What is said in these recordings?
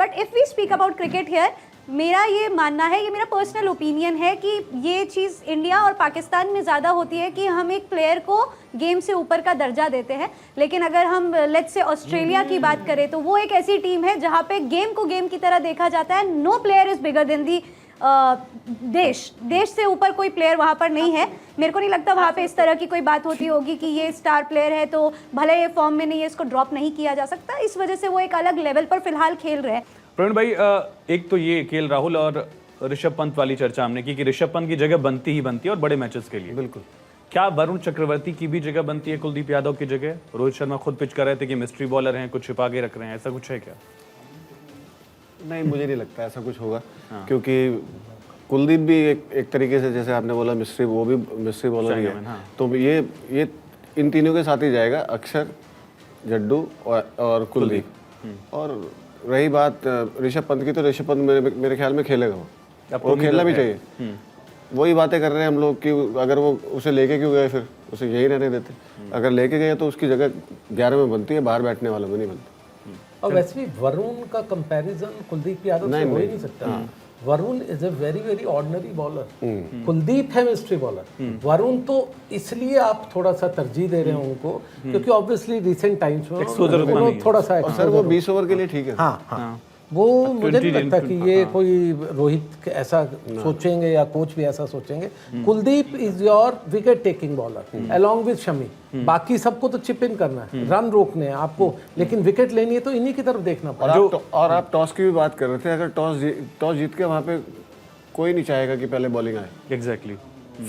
But if we speak about cricket here, मेरा ये मानना है, ये मेरा पर्सनल ओपिनियन है कि ये चीज़ इंडिया और पाकिस्तान में ज़्यादा होती है कि हम एक प्लेयर को गेम से ऊपर का दर्जा देते हैं। लेकिन अगर हम लेट्स से ऑस्ट्रेलिया की बात करें तो वो एक ऐसी टीम है जहाँ पे गेम को गेम की तरह देखा जाता है। No player is bigger than the देश से ऊपर कोई प्लेयर वहाँ पर नहीं है। मेरे को नहीं लगता वहाँ पे इस तरह की कोई बात होती होगी कि ये स्टार प्लेयर है तो भले ये फॉर्म में नहीं है, इसको ड्रॉप नहीं किया जा सकता। इस वजह से वो एक अलग लेवल पर फिलहाल खेल रहे हैं। प्रवीण भाई, एक तो ये केएल राहुल और ऋषभ पंत वाली चर्चा हमने की कि ऋषभ पंत की जगह बनती ही बनती है और बड़े मैचेस के लिए। बिल्कुल। क्या वरुण चक्रवर्ती की भी जगह बनती है कुलदीप यादव की जगह? रोहित शर्मा खुद पिच कर रहे थे कि मिस्ट्री बॉलर हैं, कुछ छिपा के रख रहे हैं, ऐसा कुछ है क्या? नहीं, मुझे नहीं लगता ऐसा कुछ होगा। क्योंकि कुलदीप भी एक तरीके से, जैसे आपने बोला मिस्ट्री, वो भी मिस्ट्री बॉलर ही है। तो ये इन तीनों के साथ ही जाएगा, अक्षर, जड्डू और कुलदीप। और रही बात ऋषभ पंत की, तो ऋषभ पंत मेरे ख्याल में खेलेगा, वो खेलना भी चाहिए। वही बातें कर रहे हैं हम लोग कि अगर वो उसे लेके क्यों गए, फिर उसे यही रहने देते। अगर लेके गए तो उसकी जगह 11 में बनती है, बाहर बैठने वालों में नहीं बनती। और वैसे भी वरुण का कंपैरिजन कुलदीप यादव से हो ही नहीं सकता। Varun is a very very ordinary bowler, Kuldeep है मिस्ट्री बॉलर। वरुण तो इसलिए आप थोड़ा सा तरजीह दे रहे हैं उनको क्योंकि ऑब्वियसली रिसेंट टाइम्स में थोड़ा सा सर वो 20 ओवर के लिए ठीक है। हाँ, वो मुझे नहीं लगता कि ये कोई रोहित ऐसा सोचेंगे या कोच भी ऐसा सोचेंगे। Kuldeep is your wicket taking bowler along with Shami. बाकी सबको तो चिप इन करना है, रन रोकने हैं आपको, लेकिन विकेट लेनी है तो इन्हीं की तरफ देखना पड़ेगा। और आप टॉस की भी बात कर रहे थे, अगर टॉस जीत के वहाँ पे कोई नहीं चाहेगा कि पहले बॉलिंग आए। एग्जैक्टली,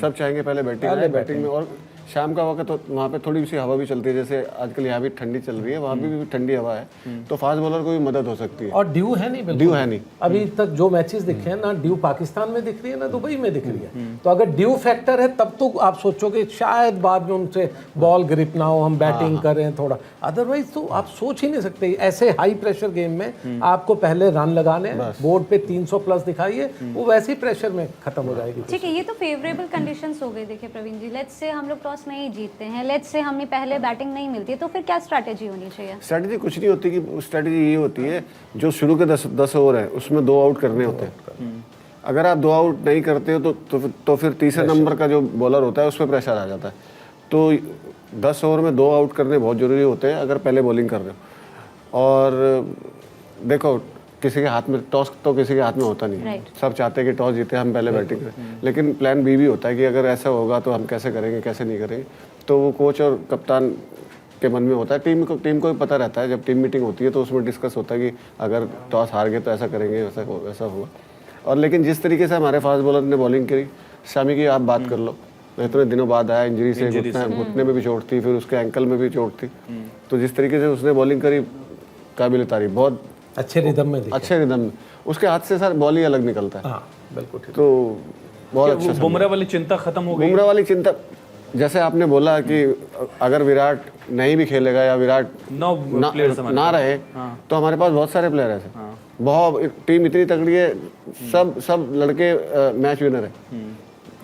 सब चाहेंगे पहले बैटिंग में। और शाम का वक्त तो वहाँ पे थोड़ी सी हवा भी चलती है, जैसे आजकल यहाँ भी ठंडी चल रही है, वहाँ भी ठंडी हवा है, तो फास्ट बॉलर को भी मदद हो सकती है। और ड्यू है नहीं, बिल्कुल ड्यू है नहीं। अभी तक जो मैचेस दिखे हैं ना, ड्यू पाकिस्तान में दिख रही है ना दुबई में दिख रही है। तो अगर ड्यू फैक्टर है तब तो आप सोचोगे शायद बाद में उनसे बॉल ग्रिप ना हो, हम बैटिंग करें थोड़ा। अदरवाइज तो आप सोच ही नहीं सकते ऐसे हाई प्रेशर गेम में आपको पहले रन लगाने, बोर्ड पे 300 प्लस दिखाइए, वो वैसे ही प्रेशर में खत्म हो जाएगी। ठीक है, ये तो फेवरेबल कंडीशंस हो गई। देखिए प्रवीण जी, लेट्स से हम लोग टॉस नहीं जीतते हैं, लेट्स से हमें पहले बैटिंग नहीं मिलती है, तो फिर क्या स्ट्रैटेजी होनी चाहिए? स्ट्रैटेजी कुछ नहीं होती कि स्ट्रैटेजी ये होती है जो शुरू के 10 ओवर है उसमें 2 आउट करने होते हैं। अगर आप 2 आउट नहीं करते हो तो फिर तीसरे नंबर का जो बॉलर होता है उस पर प्रेशर आ जाता है। तो 10 ओवर में 2 आउट करने बहुत ज़रूरी होते हैं अगर पहले बॉलिंग कर रहे हो। और देखो, किसी के हाथ में टॉस तो किसी के हाथ में होता नहीं। सब चाहते हैं कि टॉस जीते, हम पहले बैटिंग करें, लेकिन प्लान बी भी होता है कि अगर ऐसा होगा तो हम कैसे करेंगे, कैसे नहीं करेंगे। तो वो कोच और कप्तान के मन में होता है। टीम को भी पता रहता है, जब टीम मीटिंग होती है तो उसमें डिस्कस होता है कि अगर टॉस हार गए तो ऐसा करेंगे, वैसा हुआ। और लेकिन जिस तरीके से हमारे फास्ट बॉलर ने बॉलिंग करी, शामी की आप बात कर लो, इतने दिनों बाद आया इंजरी से, घुटने में भी चोट थी, फिर उसके एंकल में भी चोट थी। तो जिस तरीके से उसने बॉलिंग करी, काबिल तारीफ, बहुत अच्छे रिदम में उसके हाथ से सर बॉल ही अलग निकलता है। बिल्कुल। तो बहुत अच्छा। बुमराह वाली चिंता खत्म हो गई। बुमराह वाली चिंता, जैसे आपने बोला कि अगर विराट नहीं भी खेलेगा या विराट ना रहे तो हमारे पास बहुत सारे प्लेयर हैं। बहुत टीम इतनी तगड़ी है, सब लड़के मैच विनर है,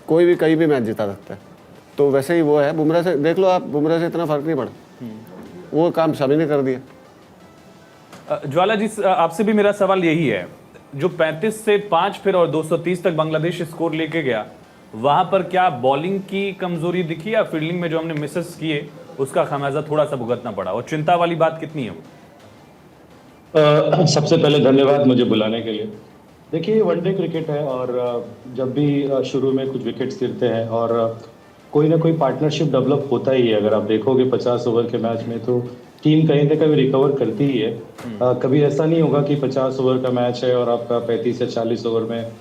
कोई भी कहीं भी मैच जिता सकता है। तो वैसे ही वो है। बुमराह से देख लो आप, बुमराह से इतना फर्क नहीं पड़ा, वो काम शमी ने कर दिया। ज्वाला जी, आपसे भी मेरा सवाल यही है, जो 35 से 5 फिर और 230 तक बांग्लादेश स्कोर लेके गया, वहां पर क्या बॉलिंग की कमजोरी दिखी या फील्डिंग में जो हमने मिसेस किए उसका खामियाजा थोड़ा सा भुगतना पड़ा? और चिंता वाली बात कितनी है वो? सबसे पहले धन्यवाद मुझे बुलाने के लिए। देखिए, वनडे क्रिकेट है और जब भी शुरू में कुछ विकेट्स गिरते हैं और कोई ना कोई पार्टनरशिप डेवलप होता ही है। अगर आप देखोगे 50 ओवर के मैच में तो टीम कहीं ना कहीं रिकवर करती ही है। कभी ऐसा नहीं होगा कि 50 ओवर का मैच है और आपका 35 या 40 ओवर में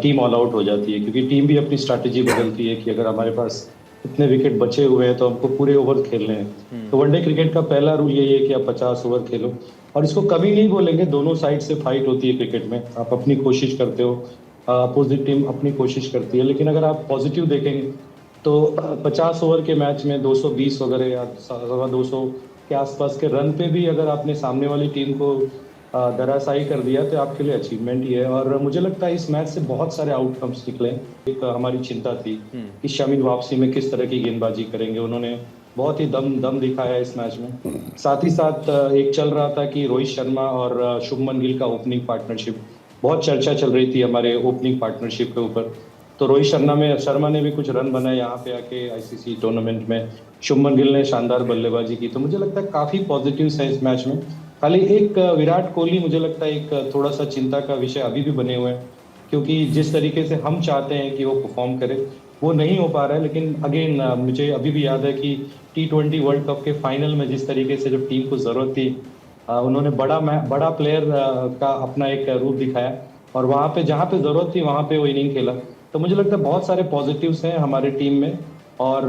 टीम ऑल आउट हो जाती है, क्योंकि टीम भी अपनी स्ट्रैटेजी बदलती है कि अगर हमारे पास इतने विकेट बचे हुए हैं तो हमको पूरे ओवर खेलने हैं। तो वनडे क्रिकेट का पहला रूल यही है कि आप 50 ओवर खेलो, और इसको कभी नहीं बोलेंगे, दोनों साइड से फाइट होती है क्रिकेट में। आप अपनी कोशिश करते हो, अपोजिट टीम अपनी कोशिश करती है, लेकिन अगर आप पॉजिटिव देखेंगे तो 50 ओवर के मैच में 220 वगैरह या 200 के आसपास के रन पे भी अगर आपने सामने वाली टीम को दराशाही कर दिया तो आपके लिए अचीवमेंट ही है। और मुझे लगता है इस मैच से बहुत सारे आउटकम्स निकले। एक हमारी चिंता थी कि शमी वापसी में किस तरह की गेंदबाजी करेंगे। उन्होंने बहुत ही दम दिखाया इस मैच में। साथ ही साथ एक चल रहा था कि रोहित शर्मा और शुभमन गिल का ओपनिंग पार्टनरशिप, बहुत चर्चा चल रही थी हमारे ओपनिंग पार्टनरशिप के ऊपर। तो रोहित शर्मा ने भी कुछ रन बनाए यहाँ पे आके आईसीसी टूर्नामेंट में। शुभमन गिल ने शानदार बल्लेबाजी की। तो मुझे लगता है काफी पॉजिटिव्स है इस मैच में। खाली एक विराट कोहली मुझे लगता है एक थोड़ा सा चिंता का विषय अभी भी बने हुए हैं, क्योंकि जिस तरीके से हम चाहते हैं कि वो परफॉर्म करे वो नहीं हो पा रहा है। लेकिन अगेन मुझे अभी भी याद है कि T20 वर्ल्ड कप के फाइनल में जिस तरीके से जब टीम को जरूरत थी, उन्होंने बड़ा प्लेयर का अपना एक रूप दिखाया और वहाँ पे जहाँ पे जरूरत थी वहाँ पे वो इनिंग खेला। तो मुझे लगता है बहुत सारे पॉजिटिव्स हैं हमारे टीम में। और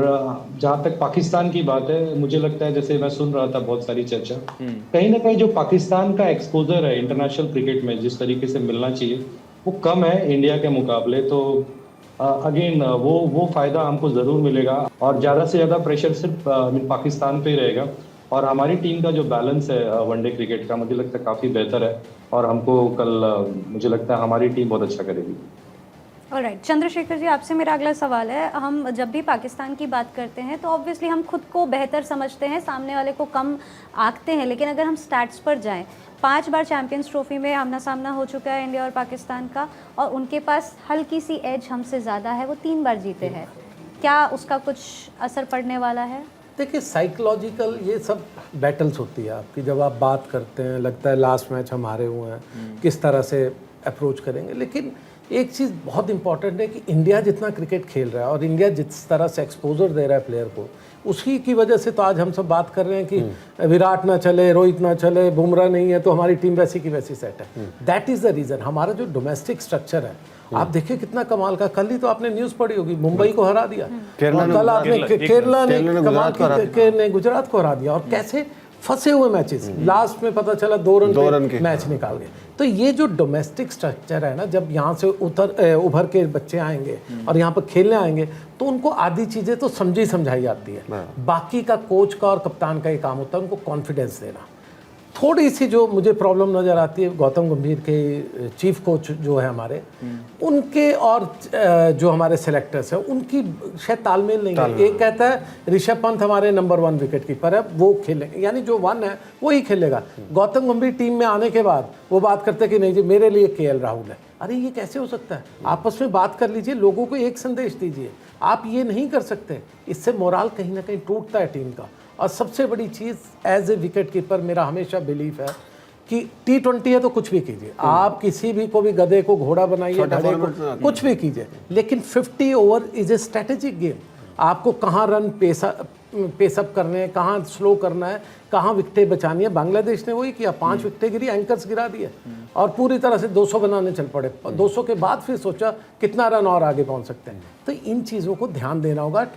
जहाँ तक पाकिस्तान की बात है, मुझे लगता है जैसे मैं सुन रहा था बहुत सारी चर्चा, कहीं ना कहीं जो पाकिस्तान का एक्सपोजर है इंटरनेशनल क्रिकेट में जिस तरीके से मिलना चाहिए वो कम है इंडिया के मुकाबले। तो अगेन वो फायदा हमको जरूर मिलेगा और ज्यादा से ज्यादा प्रेशर सिर्फ पाकिस्तान पे ही रहेगा। और हमारी टीम का जो बैलेंस है वनडे क्रिकेट का मुझे लगता है काफी बेहतर है और हमको कल मुझे लगता है हमारी टीम बहुत अच्छा करेगी। ऑलराइट, चंद्रशेखर जी, आपसे मेरा अगला सवाल है। हम जब भी पाकिस्तान की बात करते हैं तो ऑब्वियसली हम खुद को बेहतर समझते हैं, सामने वाले को कम आंकते हैं, लेकिन अगर हम स्टैट्स पर जाएं, 5 बार चैंपियंस ट्रॉफी में आमना सामना हो चुका है इंडिया और पाकिस्तान का, और उनके पास हल्की सी एज हमसे ज़्यादा है, वो 3 बार जीते हैं। क्या उसका कुछ असर पड़ने वाला है? देखिए, साइकोलॉजिकल ये सब बैटल्स होती है आपकी। जब आप बात करते हैं लगता है लास्ट मैच हम हारे हुए हैं, किस तरह से अप्रोच करेंगे। लेकिन एक चीज़ बहुत इंपॉर्टेंट है कि इंडिया जितना क्रिकेट खेल रहा है और इंडिया जिस तरह से एक्सपोजर दे रहा है प्लेयर को, उसी की वजह से तो आज हम सब बात कर रहे हैं कि विराट ना चले, रोहित ना चले, बुमराह नहीं है तो हमारी टीम वैसी की वैसी सेट है। That is the reason. हमारा जो डोमेस्टिक स्ट्रक्चर है, आप देखिए कितना कमाल का। कल ही तो आपने न्यूज़ पढ़ी होगी, मुंबई को हरा दिया, कल आपने केरला ने गुजरात को हरा दिया। और कैसे फंसे हुए मैचेस, लास्ट में पता चला 2 रन के मैच निकाल गए। तो ये जो डोमेस्टिक स्ट्रक्चर है ना, जब यहाँ से उभर के बच्चे आएंगे और यहाँ पर खेलने आएंगे तो उनको आधी चीज़ें तो समझाई जाती है। बाकी का कोच का और कप्तान का ही काम होता है उनको कॉन्फिडेंस देना। थोड़ी सी जो मुझे प्रॉब्लम नज़र आती है गौतम गंभीर के चीफ कोच जो है हमारे, उनके और जो हमारे सेलेक्टर्स हैं उनकी शायद तालमेल नहीं है। एक कहता है ऋषभ पंत हमारे नंबर 1 विकेट कीपर है, वो खेलेंगे, यानी जो 1 है वो ही खेलेगा। गौतम गंभीर टीम में आने के बाद वो बात करते हैं कि नहीं जी मेरे लिए KL राहुल है। अरे ये कैसे हो सकता है? आपस में बात कर लीजिए, लोगों को एक संदेश दीजिए। आप ये नहीं कर सकते, इससे मोराल कहीं ना कहीं टूटता है टीम का। और सबसे बड़ी चीज़ एज ए विकेट कीपर मेरा हमेशा बिलीफ है कि T20 है तो कुछ भी कीजिए, आप किसी भी को भी गधे को घोड़ा बनाइए, घड़े को कुछ भी कीजिए, लेकिन 50 over is a strategic game. आपको कहाँ रन पेसअप करने हैं, कहाँ स्लो करना है, कहाँ विकेटें बचानी है। बांग्लादेश ने वही किया, 5 विकेटें गिरी, एंकर्स गिरा दिए और पूरी तरह से 200 बनाने चल पड़े। 200 के बाद फिर सोचा कितना रन और आगे पहुंच सकते हैं। तो इन चीज़ों को ध्यान देना होगा।